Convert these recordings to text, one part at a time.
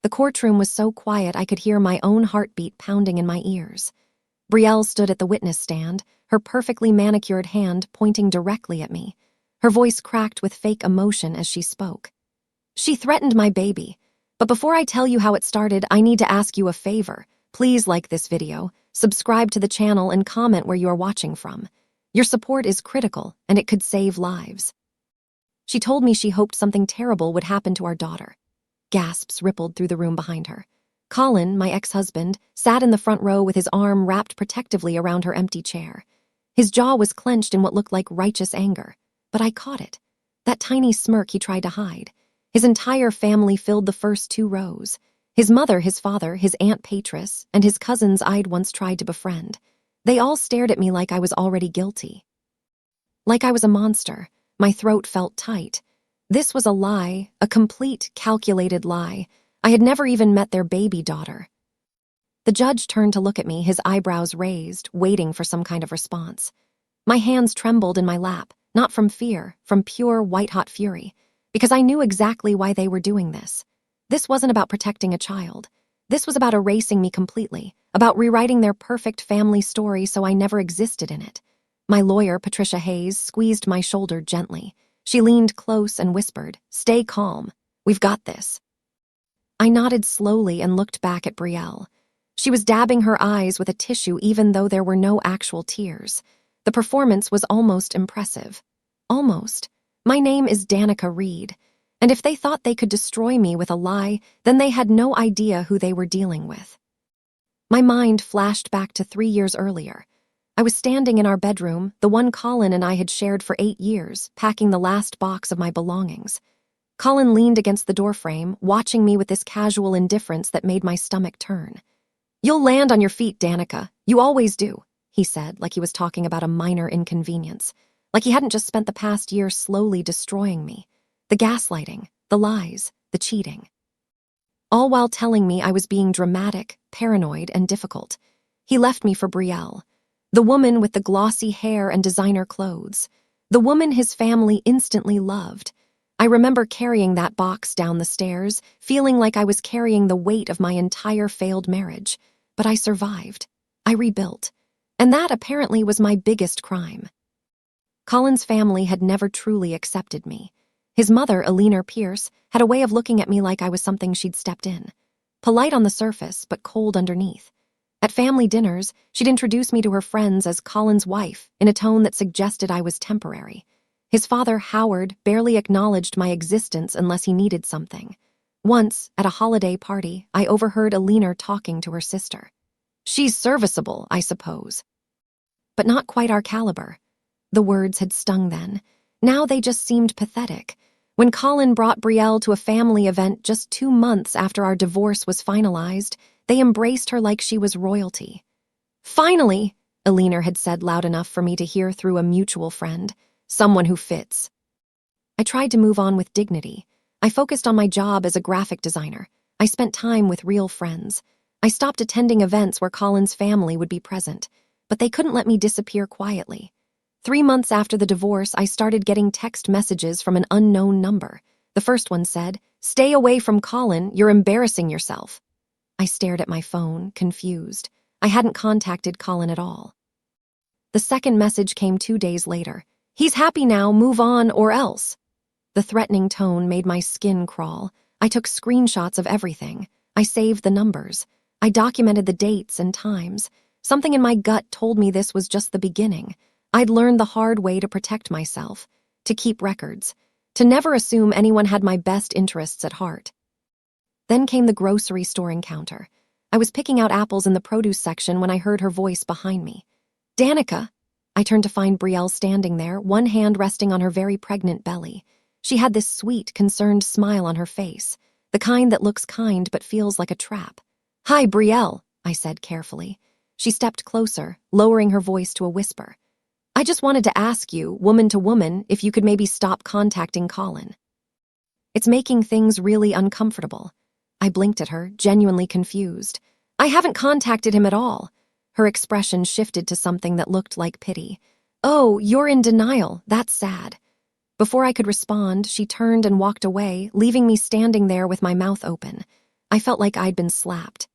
The courtroom was so quiet I could hear my own heartbeat pounding in my ears. Brielle stood at the witness stand, her perfectly manicured hand pointing directly at me. Her voice cracked with fake emotion as she spoke. "She threatened my baby. But before I tell you how it started, I need to ask you a favor. Please like this video, subscribe to the channel, and comment where you are watching from. Your support is critical, and it could save lives." She told me she hoped something terrible would happen to our daughter. Gasps rippled through the room behind her. Colin, my ex-husband, sat in the front row with his arm wrapped protectively around her empty chair. His jaw was clenched in what looked like righteous anger, but I caught it. That tiny smirk he tried to hide. His entire family filled the first 2 rows. His mother, his father, his Aunt Patris, and his cousins I'd once tried to befriend. They all stared at me like I was already guilty. Like I was a monster. My throat felt tight. This was a lie, a complete, calculated lie. I had never even met their baby daughter. The judge turned to look at me, his eyebrows raised, waiting for some kind of response. My hands trembled in my lap, not from fear, from pure white-hot fury, because I knew exactly why they were doing this. This wasn't about protecting a child. This was about erasing me completely, about rewriting their perfect family story so I never existed in it. My lawyer, Patricia Hayes, squeezed my shoulder gently. She leaned close and whispered, "Stay calm. We've got this." I nodded slowly and looked back at Brielle. She was dabbing her eyes with a tissue even though there were no actual tears. The performance was almost impressive. Almost. My name is Danica Reed, and if they thought they could destroy me with a lie, then they had no idea who they were dealing with. My mind flashed back to 3 years earlier. I was standing in our bedroom, the one Colin and I had shared for 8 years, packing the last box of my belongings. Colin leaned against the doorframe, watching me with this casual indifference that made my stomach turn. "You'll land on your feet, Danica. You always do," he said, like he was talking about a minor inconvenience, like he hadn't just spent the past year slowly destroying me. The gaslighting, the lies, the cheating. All while telling me I was being dramatic, paranoid, and difficult. He left me for Brielle. The woman with the glossy hair and designer clothes. The woman his family instantly loved. I remember carrying that box down the stairs, feeling like I was carrying the weight of my entire failed marriage. But I survived. I rebuilt. And that apparently was my biggest crime. Colin's family had never truly accepted me. His mother, Eleanor Pierce, had a way of looking at me like I was something she'd stepped in. Polite on the surface, but cold underneath. At family dinners, she'd introduce me to her friends as Colin's wife in a tone that suggested I was temporary. His father, Howard, barely acknowledged my existence unless he needed something. Once, at a holiday party, I overheard Eleanor talking to her sister. "She's serviceable, I suppose." But not quite our caliber. The words had stung then. Now they just seemed pathetic. When Colin brought Brielle to a family event just 2 months after our divorce was finalized, they embraced her like she was royalty. "Finally," Eleanor had said loud enough for me to hear through a mutual friend. "Someone who fits." I tried to move on with dignity. I focused on my job as a graphic designer. I spent time with real friends. I stopped attending events where Colin's family would be present, but they couldn't let me disappear quietly. 3 months after the divorce, I started getting text messages from an unknown number. The first one said, "Stay away from Colin, you're embarrassing yourself." I stared at my phone, confused. I hadn't contacted Colin at all. The second message came 2 days later. "He's happy now, move on or else." The threatening tone made my skin crawl. I took screenshots of everything. I saved the numbers. I documented the dates and times. Something in my gut told me this was just the beginning. I'd learned the hard way to protect myself, to keep records, to never assume anyone had my best interests at heart. Then came the grocery store encounter. I was picking out apples in the produce section when I heard her voice behind me. "Danica." I turned to find Brielle standing there, one hand resting on her very pregnant belly. She had this sweet, concerned smile on her face, the kind that looks kind but feels like a trap. "Hi, Brielle," I said carefully. She stepped closer, lowering her voice to a whisper. "I just wanted to ask you, woman to woman, if you could maybe stop contacting Colin. It's making things really uncomfortable." I blinked at her, genuinely confused. "I haven't contacted him at all." Her expression shifted to something that looked like pity. "Oh, you're in denial. That's sad." Before I could respond, she turned and walked away, leaving me standing there with my mouth open. I felt like I'd been slapped.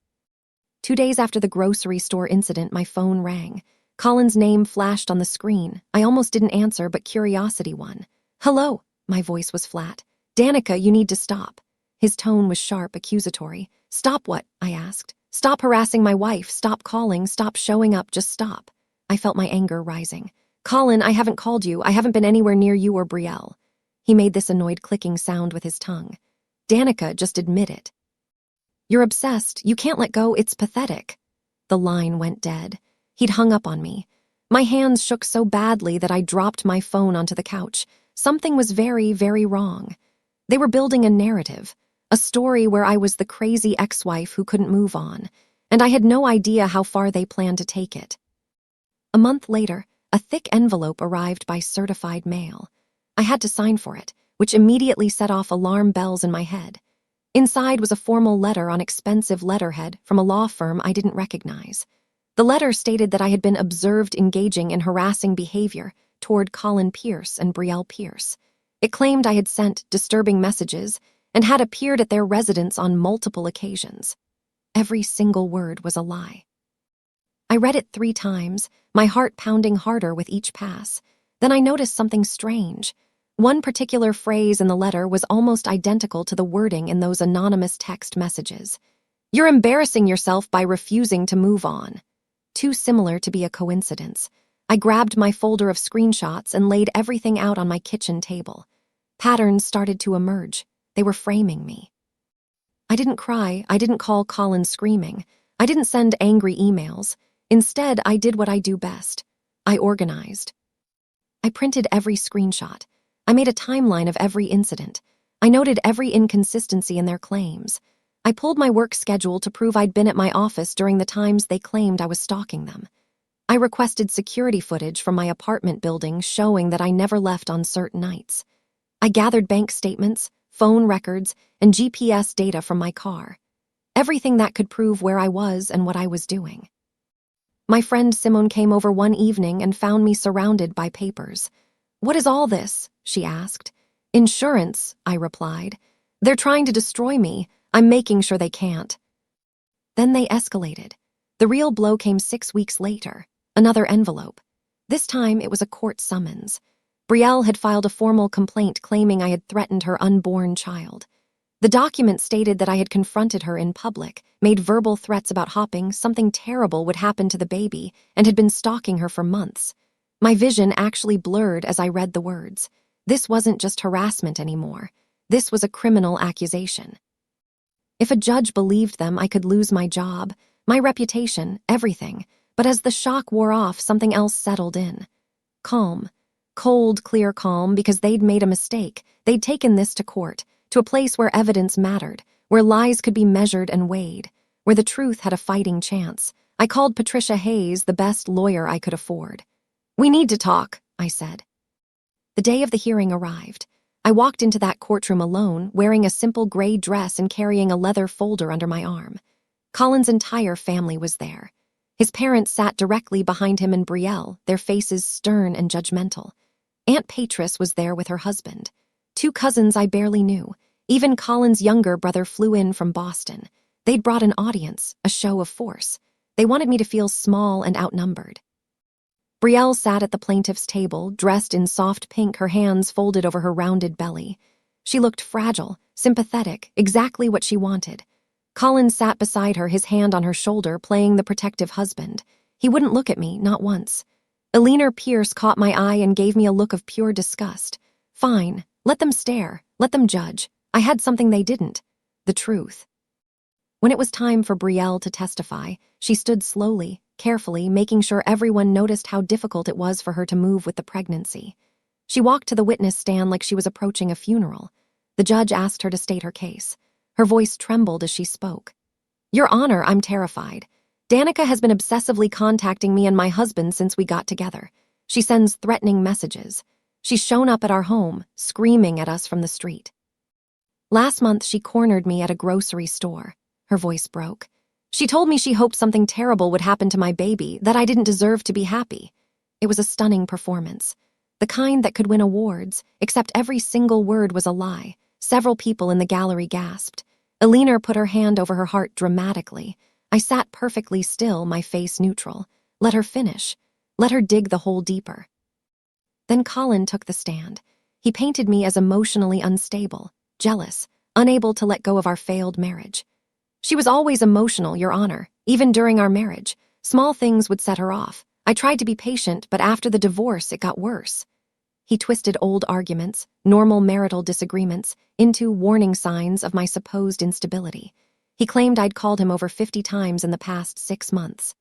2 days after the grocery store incident, my phone rang. Colin's name flashed on the screen. I almost didn't answer, but curiosity won. "Hello." My voice was flat. "Danica, you need to stop." His tone was sharp, accusatory. "Stop what?" I asked. "Stop harassing my wife. Stop calling. Stop showing up. Just stop." I felt my anger rising. "Colin, I haven't called you. I haven't been anywhere near you or Brielle." He made this annoyed clicking sound with his tongue. "Danica, just admit it." "You're obsessed. You can't let go. It's pathetic." The line went dead. He'd hung up on me. My hands shook so badly that I dropped my phone onto the couch. Something was very, very wrong. They were building a narrative, a story where I was the crazy ex-wife who couldn't move on, and I had no idea how far they planned to take it. A month later, a thick envelope arrived by certified mail. I had to sign for it, which immediately set off alarm bells in my head. Inside was a formal letter on expensive letterhead from a law firm I didn't recognize. The letter stated that I had been observed engaging in harassing behavior toward Colin Pierce and Brielle Pierce. It claimed I had sent disturbing messages and had appeared at their residence on multiple occasions. Every single word was a lie. I read it 3 times, my heart pounding harder with each pass. Then I noticed something strange. One particular phrase in the letter was almost identical to the wording in those anonymous text messages. "You're embarrassing yourself by refusing to move on." Too similar to be a coincidence. I grabbed my folder of screenshots and laid everything out on my kitchen table. Patterns started to emerge. They were framing me. I didn't cry. I didn't call Colin screaming. I didn't send angry emails. Instead, I did what I do best. I organized. I printed every screenshot. I made a timeline of every incident. I noted every inconsistency in their claims. I pulled my work schedule to prove I'd been at my office during the times they claimed I was stalking them. I requested security footage from my apartment building showing that I never left on certain nights. I gathered bank statements, phone records, and GPS data from my car. Everything that could prove where I was and what I was doing. My friend Simone came over one evening and found me surrounded by papers. "What is all this?" she asked. "Insurance," I replied. "They're trying to destroy me. I'm making sure they can't." Then they escalated. The real blow came 6 weeks later. Another envelope. This time it was a court summons. Brielle had filed a formal complaint claiming I had threatened her unborn child. The document stated that I had confronted her in public, made verbal threats about hopping, something terrible would happen to the baby, and had been stalking her for months. My vision actually blurred as I read the words. This wasn't just harassment anymore. This was a criminal accusation. If a judge believed them, I could lose my job, my reputation, everything. But as the shock wore off, something else settled in. Calm. Cold, clear calm, because they'd made a mistake. They'd taken this to court, to a place where evidence mattered, where lies could be measured and weighed, where the truth had a fighting chance. I called Patricia Hayes, the best lawyer I could afford. "We need to talk," I said. The day of the hearing arrived. I walked into that courtroom alone, wearing a simple gray dress and carrying a leather folder under my arm. Colin's entire family was there. His parents sat directly behind him and Brielle, their faces stern and judgmental. Aunt Patris was there with her husband. 2 cousins I barely knew. Even Colin's younger brother flew in from Boston. They'd brought an audience, a show of force. They wanted me to feel small and outnumbered. Brielle sat at the plaintiff's table, dressed in soft pink, her hands folded over her rounded belly. She looked fragile, sympathetic, exactly what she wanted. Colin sat beside her, his hand on her shoulder, playing the protective husband. He wouldn't look at me, not once. Eleanor Pierce caught my eye and gave me a look of pure disgust. Fine, let them stare, let them judge. I had something they didn't. The truth. When it was time for Brielle to testify, she stood slowly, carefully, making sure everyone noticed how difficult it was for her to move with the pregnancy. She walked to the witness stand like she was approaching a funeral. The judge asked her to state her case. Her voice trembled as she spoke. "Your Honor, I'm terrified. Danica has been obsessively contacting me and my husband since we got together. She sends threatening messages. She's shown up at our home, screaming at us from the street. Last month, she cornered me at a grocery store." Her voice broke. "She told me she hoped something terrible would happen to my baby, that I didn't deserve to be happy." It was a stunning performance. The kind that could win awards, except every single word was a lie. Several people in the gallery gasped. Eleanor put her hand over her heart dramatically. I sat perfectly still, my face neutral. Let her finish. Let her dig the hole deeper. Then Colin took the stand. He painted me as emotionally unstable, jealous, unable to let go of our failed marriage. She was always emotional, Your Honor, even during our marriage. Small things would set her off. I tried to be patient, but after the divorce, it got worse. He twisted old arguments, normal marital disagreements, into warning signs of my supposed instability. He claimed I'd called him over 50 times in the past 6 months.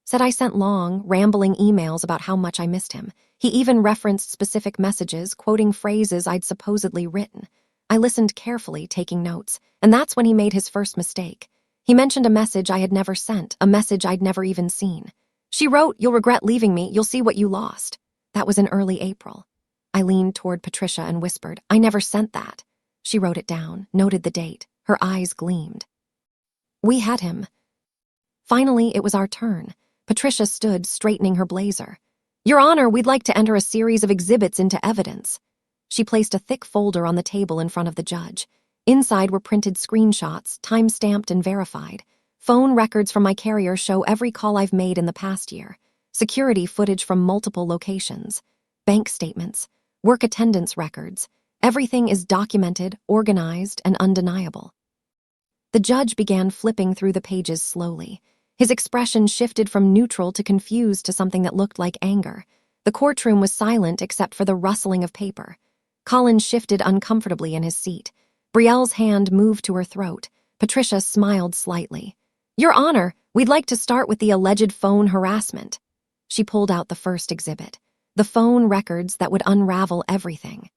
Said I sent long, rambling emails about how much I missed him. He even referenced specific messages, quoting phrases I'd supposedly written. I listened carefully, taking notes, and that's when he made his first mistake. He mentioned a message I had never sent, a message I'd never even seen. She wrote, "You'll regret leaving me, you'll see what you lost." That was in early April. I leaned toward Patricia and whispered, "I never sent that." She wrote it down, noted the date. Her eyes gleamed. We had him. Finally, it was our turn. Patricia stood, straightening her blazer. "Your Honor, we'd like to enter a series of exhibits into evidence." She placed a thick folder on the table in front of the judge. Inside were printed screenshots, time-stamped and verified. Phone records from my carrier show every call I've made in the past year. Security footage from multiple locations. Bank statements. Work attendance records. Everything is documented, organized, and undeniable. The judge began flipping through the pages slowly. His expression shifted from neutral to confused to something that looked like anger. The courtroom was silent except for the rustling of paper. Colin shifted uncomfortably in his seat. Brielle's hand moved to her throat. Patricia smiled slightly. "Your Honor, we'd like to start with the alleged phone harassment." She pulled out the first exhibit, the phone records that would unravel everything.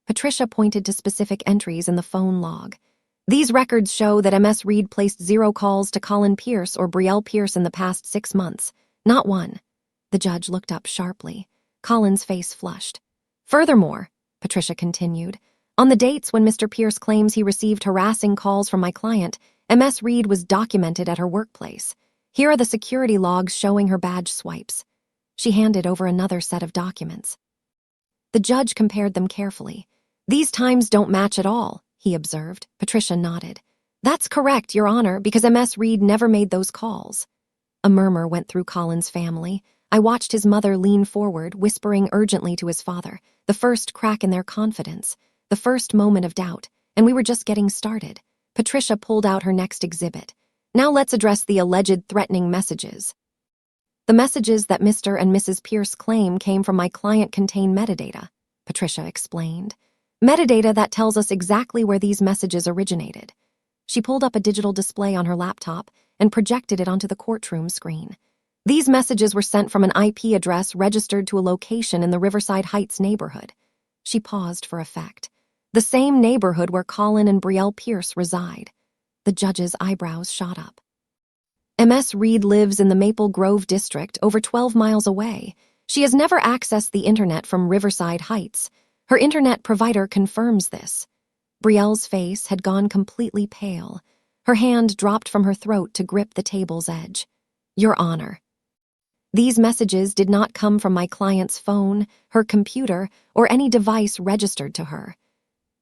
Patricia pointed to specific entries in the phone log. "These records show that MS Reed placed 0 calls to Colin Pierce or Brielle Pierce in the past 6 months. Not one." The judge looked up sharply. Colin's face flushed. "Furthermore," Patricia continued, "on the dates when Mr. Pierce claims he received harassing calls from my client, MS Reed was documented at her workplace. Here are the security logs showing her badge swipes." She handed over another set of documents. The judge compared them carefully. "These times don't match at all," he observed. Patricia nodded. "That's correct, Your Honor, because MS Reed never made those calls." A murmur went through Colin's family. I watched his mother lean forward, whispering urgently to his father, the first crack in their confidence, the first moment of doubt, and we were just getting started. Patricia pulled out her next exhibit. "Now let's address the alleged threatening messages." "The messages that Mr. and Mrs. Pierce claim came from my client contain metadata," Patricia explained. "Metadata that tells us exactly where these messages originated." She pulled up a digital display on her laptop and projected it onto the courtroom screen. "These messages were sent from an IP address registered to a location in the Riverside Heights neighborhood." She paused for effect. "The same neighborhood where Colin and Brielle Pierce reside." The judge's eyebrows shot up. MS Reed lives in the Maple Grove district, over 12 miles away. She has never accessed the internet from Riverside Heights. Her internet provider confirms this. Brielle's face had gone completely pale. Her hand dropped from her throat to grip the table's edge. "Your Honor, these messages did not come from my client's phone, her computer, or any device registered to her."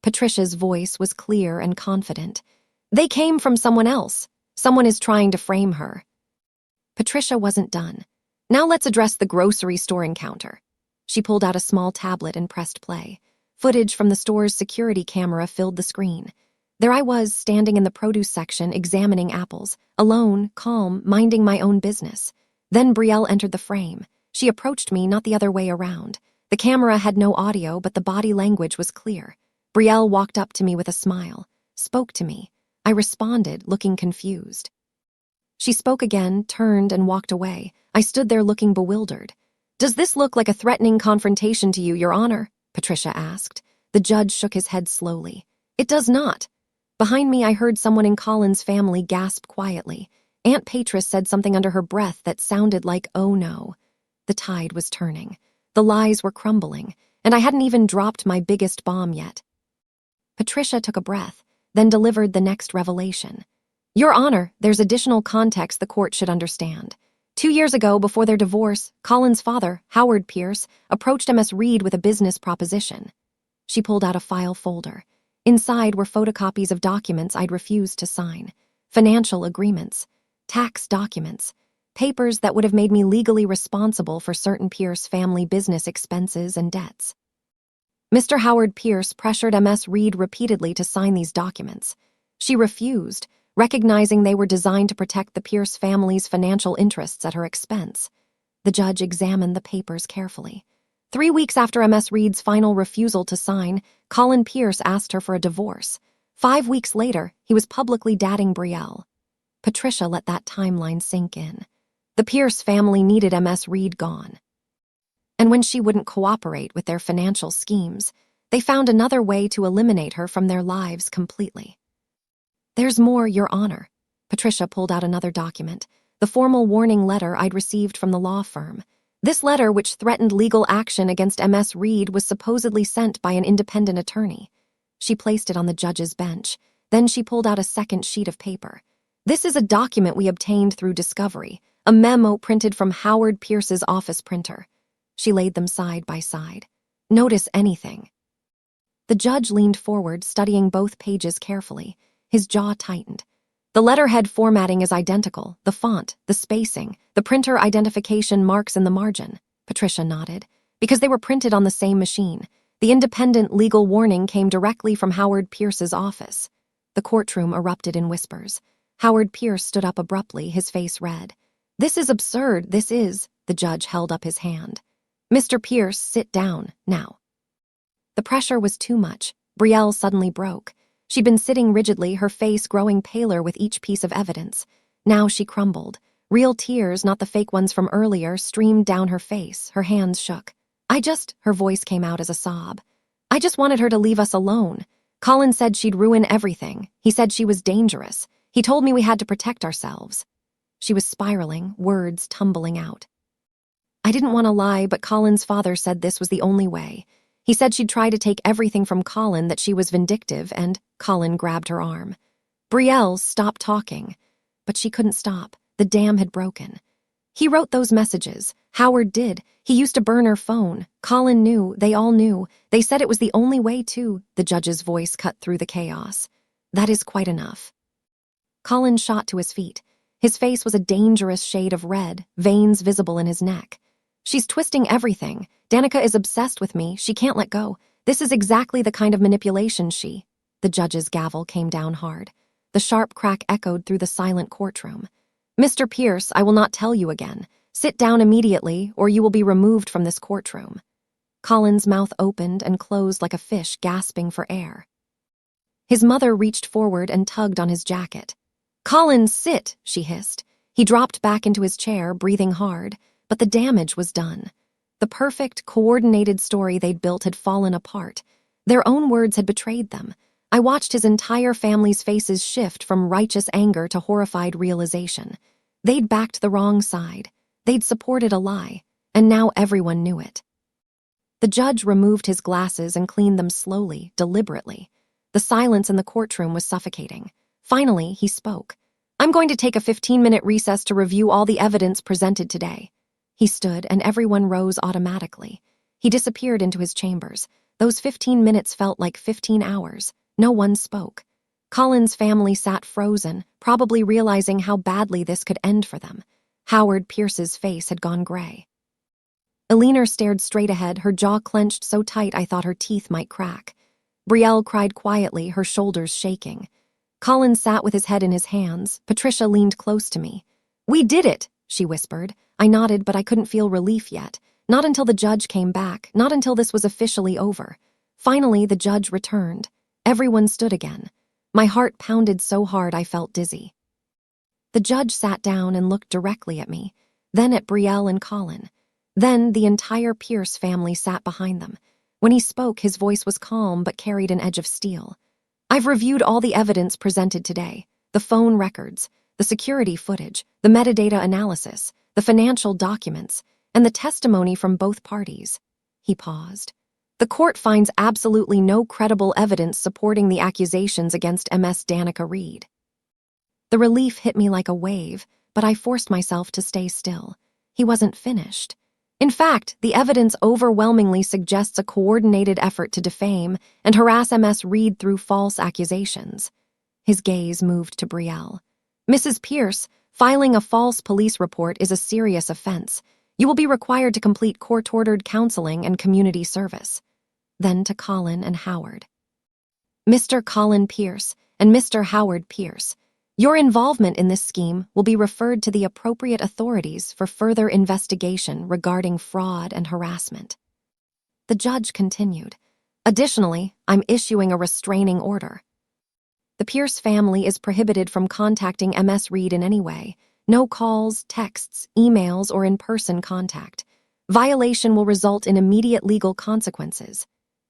Patricia's voice was clear and confident. "They came from someone else. Someone is trying to frame her." Patricia wasn't done. "Now let's address the grocery store encounter." She pulled out a small tablet and pressed play. Footage from the store's security camera filled the screen. There I was, standing in the produce section, examining apples, alone, calm, minding my own business. Then Brielle entered the frame. She approached me, not the other way around. The camera had no audio, but the body language was clear. Brielle walked up to me with a smile, spoke to me. I responded, looking confused. She spoke again, turned, and walked away. I stood there looking bewildered. "Does this look like a threatening confrontation to you, Your Honor?" Patricia asked. The judge shook his head slowly. "It does not." Behind me, I heard someone in Colin's family gasp quietly. Aunt Patris said something under her breath that sounded like, "Oh no." The tide was turning. The lies were crumbling, and I hadn't even dropped my biggest bomb yet. Patricia took a breath, then delivered the next revelation. "Your Honor, there's additional context the court should understand. 2 years ago, before their divorce, Colin's father, Howard Pierce, approached MS Reed with a business proposition." She pulled out a file folder. Inside were photocopies of documents I'd refused to sign, financial agreements, tax documents, papers that would have made me legally responsible for certain Pierce family business expenses and debts. Mr. Howard Pierce pressured Ms. Reed repeatedly to sign these documents. She refused, recognizing they were designed to protect the Pierce family's financial interests at her expense. The judge examined the papers carefully. 3 weeks after Ms. Reed's final refusal to sign, Colin Pierce asked her for a divorce. 5 weeks later, he was publicly dating Brielle. Patricia let that timeline sink in. The Pierce family needed Ms. Reed gone. And when she wouldn't cooperate with their financial schemes, they found another way to eliminate her from their lives completely. "There's more, Your Honor." Patricia pulled out another document, the formal warning letter I'd received from the law firm. This letter, which threatened legal action against Ms. Reed, was supposedly sent by an independent attorney. She placed it on the judge's bench. Then she pulled out a second sheet of paper. "This is a document we obtained through discovery, a memo printed from Howard Pierce's office printer." She laid them side by side. "Notice anything?" The judge leaned forward, studying both pages carefully. His jaw tightened. The letterhead formatting is identical, the font, the spacing, the printer identification marks in the margin. Patricia nodded. "Because they were printed on the same machine. The independent legal warning came directly from Howard Pierce's office." The courtroom erupted in whispers. Howard Pierce stood up abruptly, his face red. "This is absurd, this is." The judge held up his hand. "Mr. Pierce, sit down, now." The pressure was too much. Brielle suddenly broke. She'd been sitting rigidly, her face growing paler with each piece of evidence. Now she crumbled. Real tears, not the fake ones from earlier, streamed down her face. Her hands shook. Her voice came out as a sob. "I just wanted her to leave us alone. Colin said she'd ruin everything. He said she was dangerous. He told me we had to protect ourselves." She was spiraling, words tumbling out. "I didn't want to lie, but Colin's father said this was the only way. He said she'd try to take everything from Colin, that she was vindictive, and..." Colin grabbed her arm. Brielle stopped talking. But she couldn't stop. The dam had broken. "He wrote those messages. Howard did. He used to burn her phone. Colin knew. They all knew. They said it was the only way to..." The judge's voice cut through the chaos. "That is quite enough." Colin shot to his feet. His face was a dangerous shade of red, veins visible in his neck. "She's twisting everything. Danica is obsessed with me. She can't let go. This is exactly the kind of manipulation she..." The judge's gavel came down hard. The sharp crack echoed through the silent courtroom. "Mr. Pierce, I will not tell you again. Sit down immediately, or you will be removed from this courtroom." Colin's mouth opened and closed like a fish gasping for air. His mother reached forward and tugged on his jacket. "Colin, sit," she hissed. He dropped back into his chair, breathing hard, but the damage was done. The perfect, coordinated story they'd built had fallen apart. Their own words had betrayed them. I watched his entire family's faces shift from righteous anger to horrified realization. They'd backed the wrong side. They'd supported a lie, and now everyone knew it. The judge removed his glasses and cleaned them slowly, deliberately. The silence in the courtroom was suffocating. Finally, he spoke. "I'm going to take a 15-minute recess to review all the evidence presented today." He stood, and everyone rose automatically. He disappeared into his chambers. Those 15 minutes felt like 15 hours. No one spoke. Colin's family sat frozen, probably realizing how badly this could end for them. Howard Pierce's face had gone gray. Eleanor stared straight ahead, her jaw clenched so tight I thought her teeth might crack. Brielle cried quietly, her shoulders shaking. Colin sat with his head in his hands. Patricia leaned close to me. "We did it," she whispered. I nodded, but I couldn't feel relief yet. Not until the judge came back, not until this was officially over. Finally, the judge returned. Everyone stood again. My heart pounded so hard I felt dizzy. The judge sat down and looked directly at me, then at Brielle and Colin. Then the entire Pierce family sat behind them. When he spoke, his voice was calm but carried an edge of steel. "I've reviewed all the evidence presented today. The phone records, the security footage, the metadata analysis, the financial documents, and the testimony from both parties." He paused. "The court finds absolutely no credible evidence supporting the accusations against Ms. Danica Reed." The relief hit me like a wave, but I forced myself to stay still. He wasn't finished. In fact, the evidence overwhelmingly suggests a coordinated effort to defame and harass MS Reed through false accusations. His gaze moved to Brielle. Mrs. Pierce, filing a false police report is a serious offense. You will be required to complete court-ordered counseling and community service. Then to Colin and Howard. Mr. Colin Pierce and Mr. Howard Pierce, your involvement in this scheme will be referred to the appropriate authorities for further investigation regarding fraud and harassment. The judge continued. Additionally, I'm issuing a restraining order. The Pierce family is prohibited from contacting MS Reed in any way. No calls, texts, emails, or in-person contact. Violation will result in immediate legal consequences.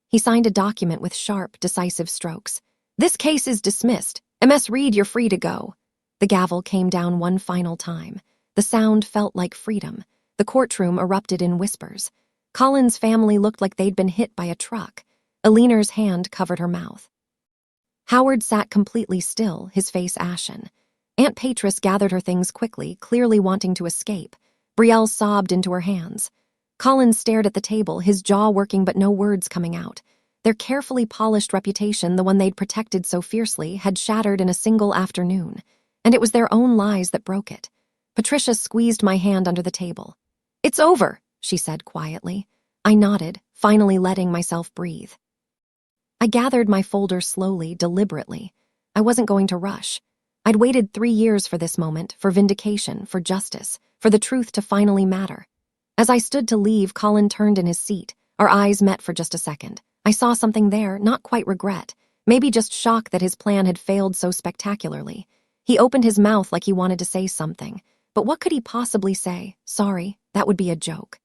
He signed a document with sharp, decisive strokes. This case is dismissed. MS Reed, you're free to go. The gavel came down one final time. The sound felt like freedom. The courtroom erupted in whispers. Colin's family looked like they'd been hit by a truck. Eleanor's hand covered her mouth. Howard sat completely still, his face ashen. Aunt Patris gathered her things quickly, clearly wanting to escape. Brielle sobbed into her hands. Colin stared at the table, his jaw working but no words coming out. Their carefully polished reputation, the one they'd protected so fiercely, had shattered in a single afternoon. And it was their own lies that broke it. Patricia squeezed my hand under the table. "It's over," she said quietly. I nodded, finally letting myself breathe. I gathered my folder slowly, deliberately. I wasn't going to rush. I'd waited 3 years for this moment, for vindication, for justice, for the truth to finally matter. As I stood to leave, Colin turned in his seat. Our eyes met for just a second. I saw something there, not quite regret, maybe just shock that his plan had failed so spectacularly. He opened his mouth like he wanted to say something, but what could he possibly say? Sorry, that would be a joke.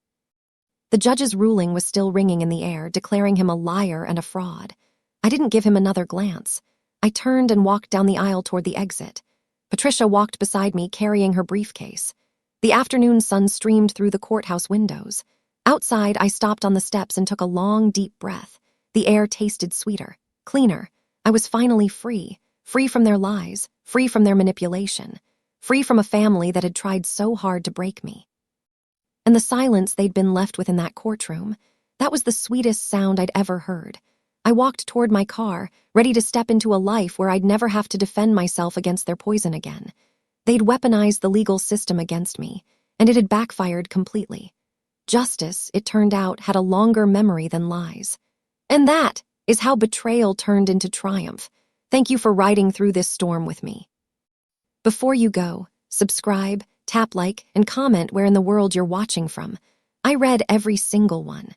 The judge's ruling was still ringing in the air, declaring him a liar and a fraud. I didn't give him another glance. I turned and walked down the aisle toward the exit. Patricia walked beside me, carrying her briefcase. The afternoon sun streamed through the courthouse windows. Outside, I stopped on the steps and took a long, deep breath. The air tasted sweeter, cleaner. I was finally free from their lies, free from their manipulation, free from a family that had tried so hard to break me. And the silence they'd been left with in that courtroom, that was the sweetest sound I'd ever heard. I walked toward my car, ready to step into a life where I'd never have to defend myself against their poison again. They'd weaponized the legal system against me, and it had backfired completely. Justice, it turned out, had a longer memory than lies. And that is how betrayal turned into triumph. Thank you for riding through this storm with me. Before you go, subscribe, tap like, and comment where in the world you're watching from. I read every single one.